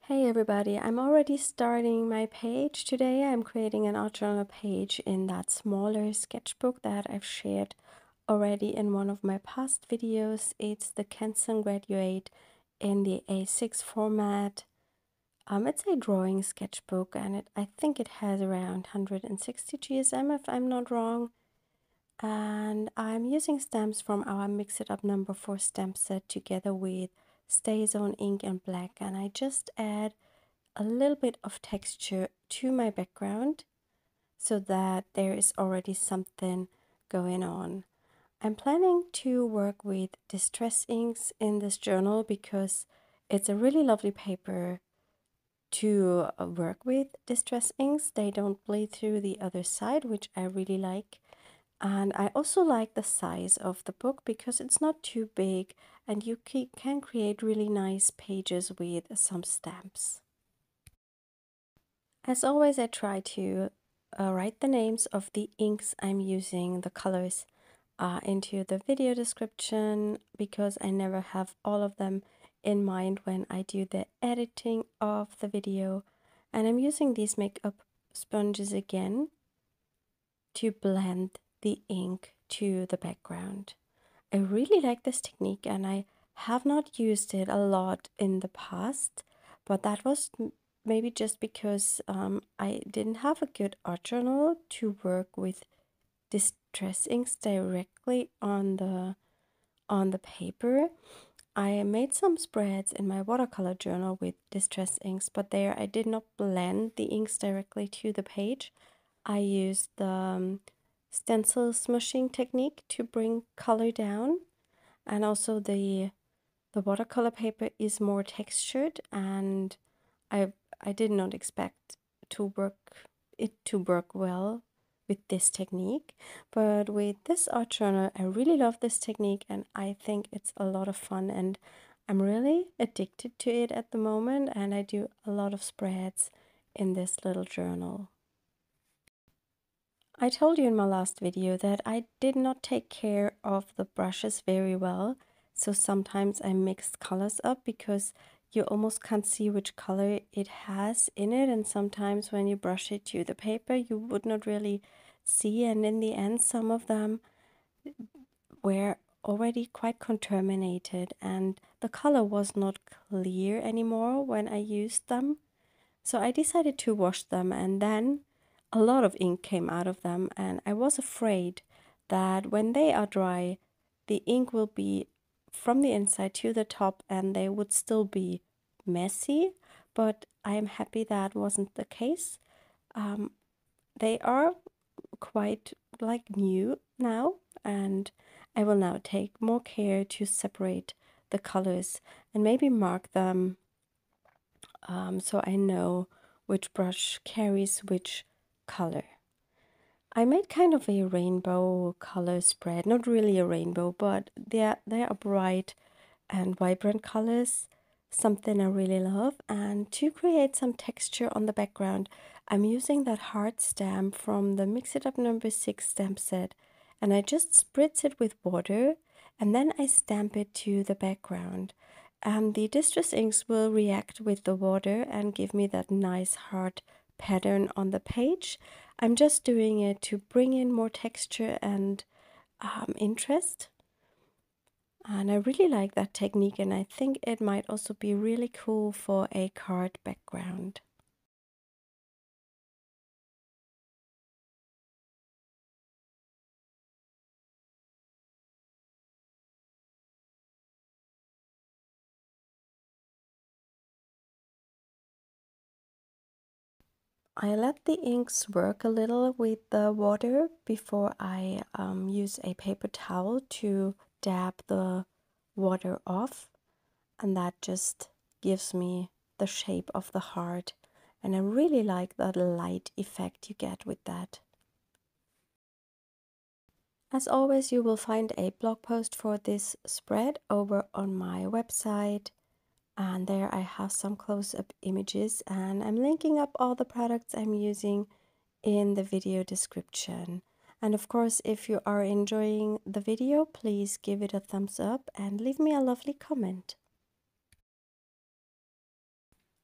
Hey everybody, I'm already starting my page. Today I'm creating an art journal page in that smaller sketchbook that I've shared already in one of my past videos. It's the Canson Graduate in the A6 format. It's a drawing sketchbook and I think it has around 160 GSM if I'm not wrong. And I'm using stamps from our Mix It Up #4 stamp set together with StazOn ink and black, and I just add a little bit of texture to my background so that there is already something going on. I'm planning to work with distress inks in this journal because it's a really lovely paper to work with distress inks. They don't bleed through the other side, which I really like. And I also like the size of the book because it's not too big and you can create really nice pages with some stamps. As always, I try to write the names of the inks I'm using, the colors, into the video description because I never have all of them in mind when I do the editing of the video. And I'm using these makeup sponges again to blend the ink to the background. I really like this technique and I have not used it a lot in the past, but that was maybe just because I didn't have a good art journal to work with distress inks directly on the paper. I made some spreads in my watercolor journal with distress inks, but there I did not blend the inks directly to the page. I used the stencil smushing technique to bring color down, and also the watercolor paper is more textured, and I did not expect it to work well with this technique, but with this art journal I really love this technique and I think it's a lot of fun and I'm really addicted to it at the moment, and I do a lot of spreads in this little journal. I told you in my last video that I did not take care of the brushes very well, so sometimes I mixed colors up because you almost can't see which color it has in it, and sometimes when you brush it to the paper you would not really see, and in the end some of them were already quite contaminated and the color was not clear anymore when I used them. So I decided to wash them, and then a lot of ink came out of them, and I was afraid that when they are dry, the ink will be from the inside to the top and they would still be messy, but I am happy that wasn't the case. They are quite like new now, and I will now take more care to separate the colors and maybe mark them so I know which brush carries which color. I made kind of a rainbow color spread, not really a rainbow, but they are bright and vibrant colors, something I really love. And to create some texture on the background, I'm using that heart stamp from the Mix It Up #6 stamp set, and I just spritz it with water and then I stamp it to the background. And the distress inks will react with the water and give me that nice heart pattern on the page. I'm just doing it to bring in more texture and interest. And I really like that technique, and I think it might also be really cool for a card background. I let the inks work a little with the water before I use a paper towel to dab the water off, and that just gives me the shape of the heart, and I really like that light effect you get with that. As always, you will find a blog post for this spread over on my website, and there I have some close-up images, and I'm linking up all the products I'm using in the video description. And of course, if you are enjoying the video, please give it a thumbs up and leave me a lovely comment.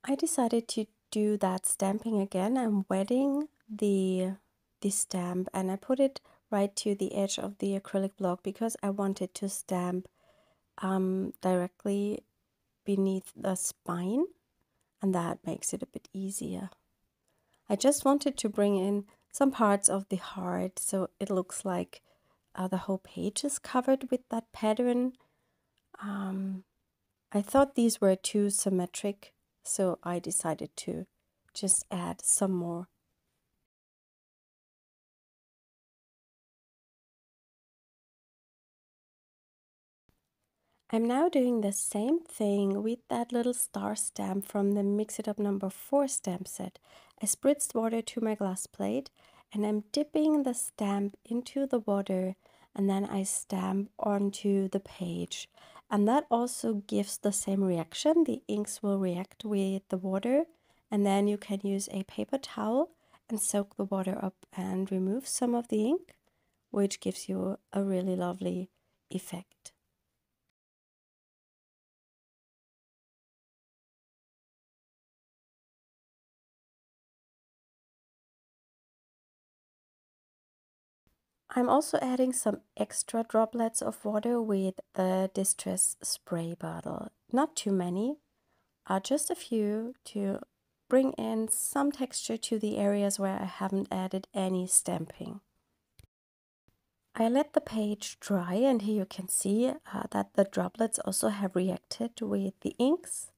I decided to do that stamping again. I'm wetting the stamp and I put it right to the edge of the acrylic block because I wanted to stamp directly beneath the spine, and that makes it a bit easier. I just wanted to bring in some parts of the heart so it looks like the whole page is covered with that pattern. I thought these were too symmetric, so I decided to just add some more. I'm now doing the same thing with that little star stamp from the Mix It Up #4 stamp set. I spritzed water to my glass plate and I'm dipping the stamp into the water and then I stamp onto the page. And that also gives the same reaction. The inks will react with the water and then you can use a paper towel and soak the water up and remove some of the ink, which gives you a really lovely effect. I'm also adding some extra droplets of water with the Distress spray bottle. Not too many, just a few to bring in some texture to the areas where I haven't added any stamping. I let the page dry and here you can see that the droplets also have reacted with the inks.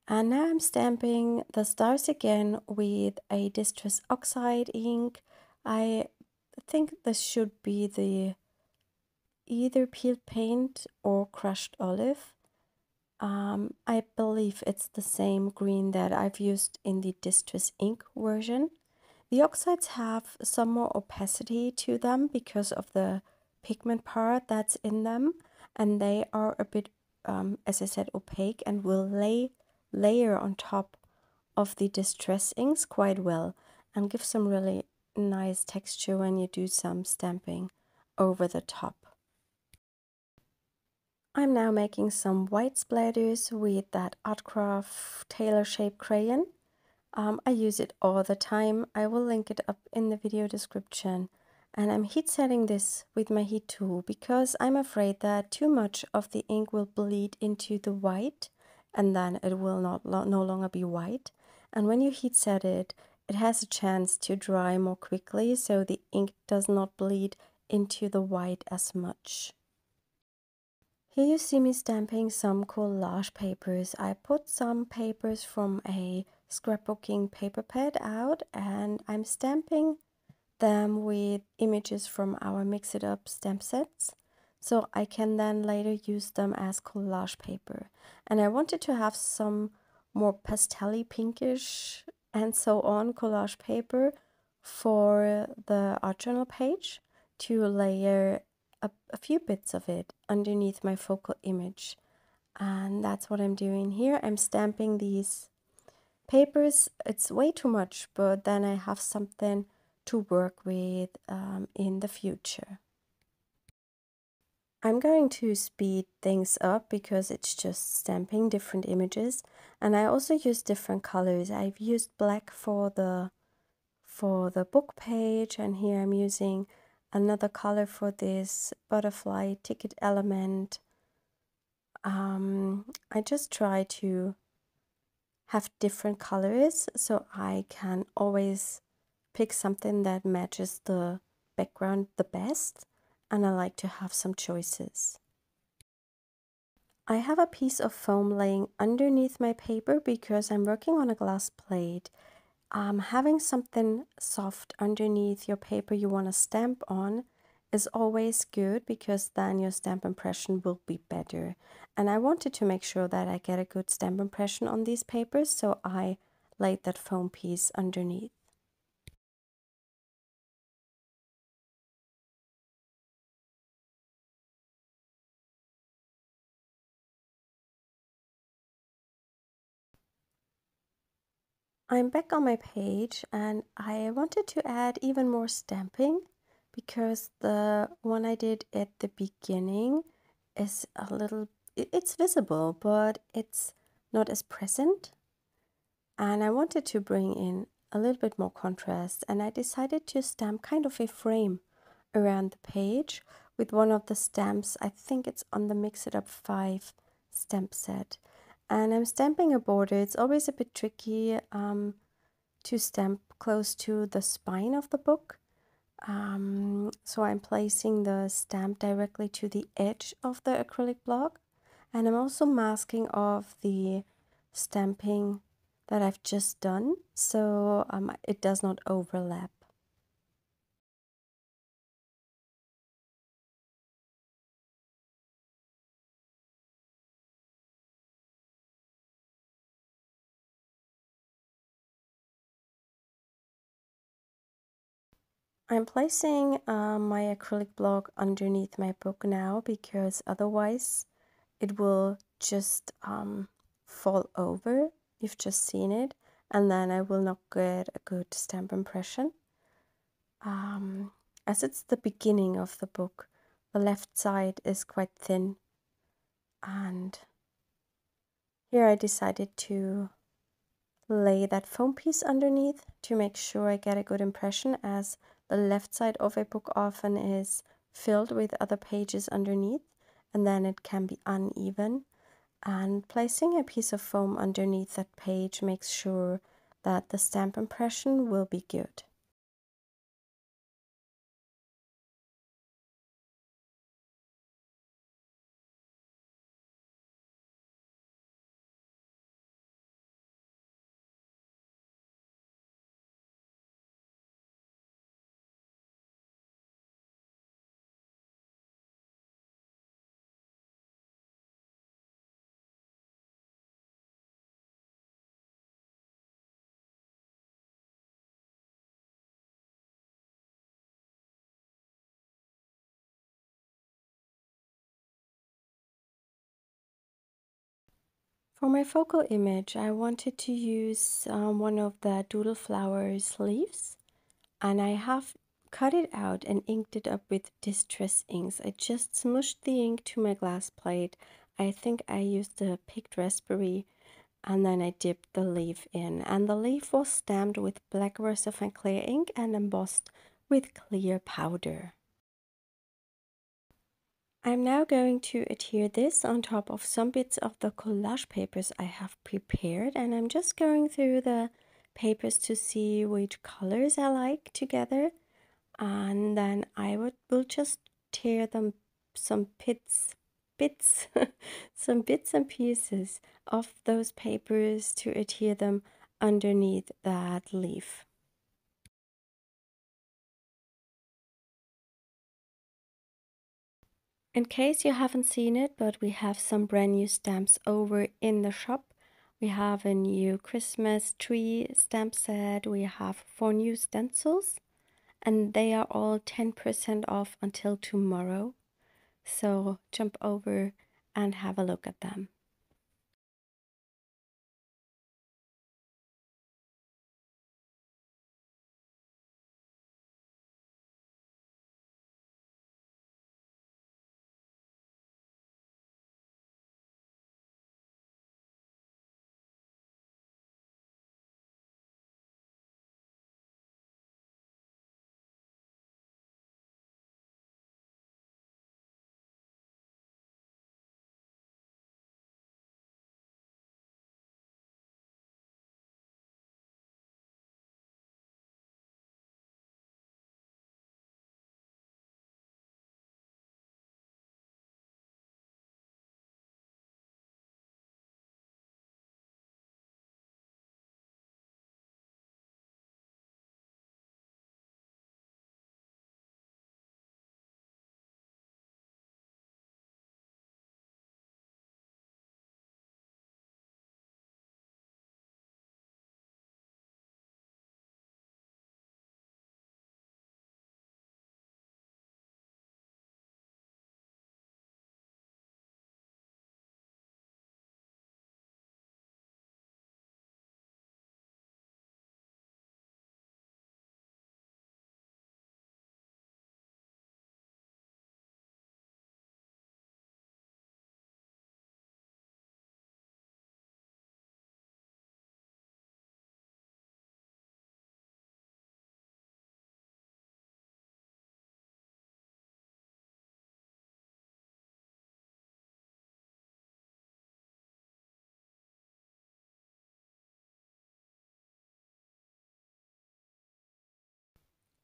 And now I'm stamping the stars again with a Distress Oxide ink. I think this should be the either peeled paint or crushed olive. I believe it's the same green that I've used in the Distress ink version. The oxides have some more opacity to them because of the pigment part that's in them, and they are a bit, as I said, opaque and will layer on top of the Distress inks quite well and give some really nice texture when you do some stamping over the top. I'm now making some white splatters with that Art Graf tailor shape crayon. I use it all the time. I will link it up in the video description. And I'm heat setting this with my heat tool because I'm afraid that too much of the ink will bleed into the white and then it will no longer be white. And when you heat set it, it has a chance to dry more quickly so the ink does not bleed into the white as much. Here you see me stamping some collage papers. I put some papers from a scrapbooking paper pad out and I'm stamping them with images from our Mix It Up stamp sets so I can then later use them as collage paper. And I wanted to have some more pastel-y pinkish and so on collage paper for the art journal page to layer a few bits of it underneath my focal image. And that's what I'm doing here. I'm stamping these papers. It's way too much, but then I have something to work with in the future. I'm going to speed things up because it's just stamping different images, and I also use different colors. I've used black for the book page, and here I'm using another color for this butterfly ticket element. I just try to have different colors so I can always pick something that matches the background the best, and I like to have some choices. I have a piece of foam laying underneath my paper because I'm working on a glass plate. Having something soft underneath your paper you want to stamp on is always good because then your stamp impression will be better. And I wanted to make sure that I get a good stamp impression on these papers, so I laid that foam piece underneath. I'm back on my page and I wanted to add even more stamping because the one I did at the beginning is a little, it's visible, but it's not as present. and I wanted to bring in a little bit more contrast, and I decided to stamp kind of a frame around the page with one of the stamps. I think it's on the Mix It Up 5 stamp set. And I'm stamping a border. It's always a bit tricky to stamp close to the spine of the book. So I'm placing the stamp directly to the edge of the acrylic block. And I'm also masking off the stamping that I've just done, so it does not overlap. I'm placing my acrylic block underneath my book now, because otherwise it will just fall over. You've just seen it, and then I will not get a good stamp impression. As it's the beginning of the book, the left side is quite thin, and here I decided to lay that foam piece underneath to make sure I get a good impression, as the left side of a book often is filled with other pages underneath, and then it can be uneven. And placing a piece of foam underneath that page makes sure that the stamp impression will be good. For my focal image, I wanted to use one of the Doodle Flowers leaves, and I have cut it out and inked it up with distress inks. I just smushed the ink to my glass plate. I think I used a picked raspberry, and then I dipped the leaf in. And the leaf was stamped with black VersaFine clear ink and embossed with clear powder. I'm now going to adhere this on top of some bits of the collage papers I have prepared, and I'm just going through the papers to see which colors I like together, and then will just tear them some bits some bits and pieces of those papers to adhere them underneath that leaf. In case you haven't seen it, but we have some brand new stamps over in the shop. We have a new Christmas tree stamp set. We have 4 new stencils, and they are all 10% off until tomorrow. So jump over and have a look at them.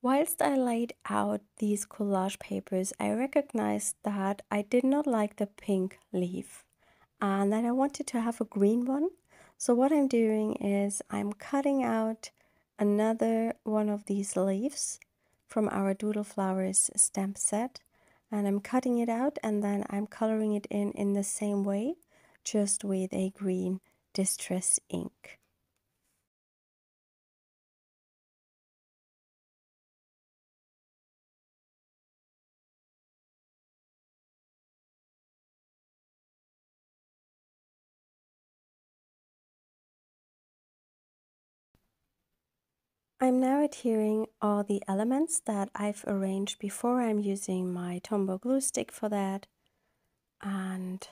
Whilst I laid out these collage papers, I recognized that I did not like the pink leaf and that I wanted to have a green one. So what I'm doing is I'm cutting out another one of these leaves from our Doodle Flowers stamp set, and I'm cutting it out and then I'm coloring it in the same way, just with a green distress ink. I'm now adhering all the elements that I've arranged before. I'm using my Tombow glue stick for that, and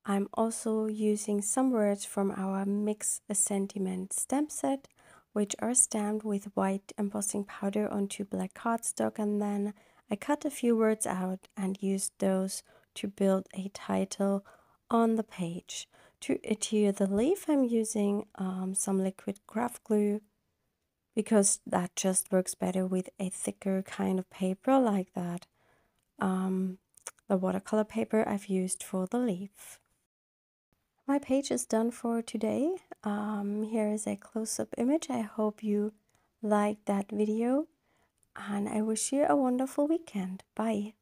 I'm also using some words from our Mix a Sentiment stamp set, which are stamped with white embossing powder onto black cardstock, and then I cut a few words out and used those to build a title on the page. To adhere the leaf, I'm using some liquid craft glue, because that just works better with a thicker kind of paper like that. The watercolor paper I've used for the leaf. My page is done for today. Here is a close-up image. I hope you liked that video, and I wish you a wonderful weekend. Bye.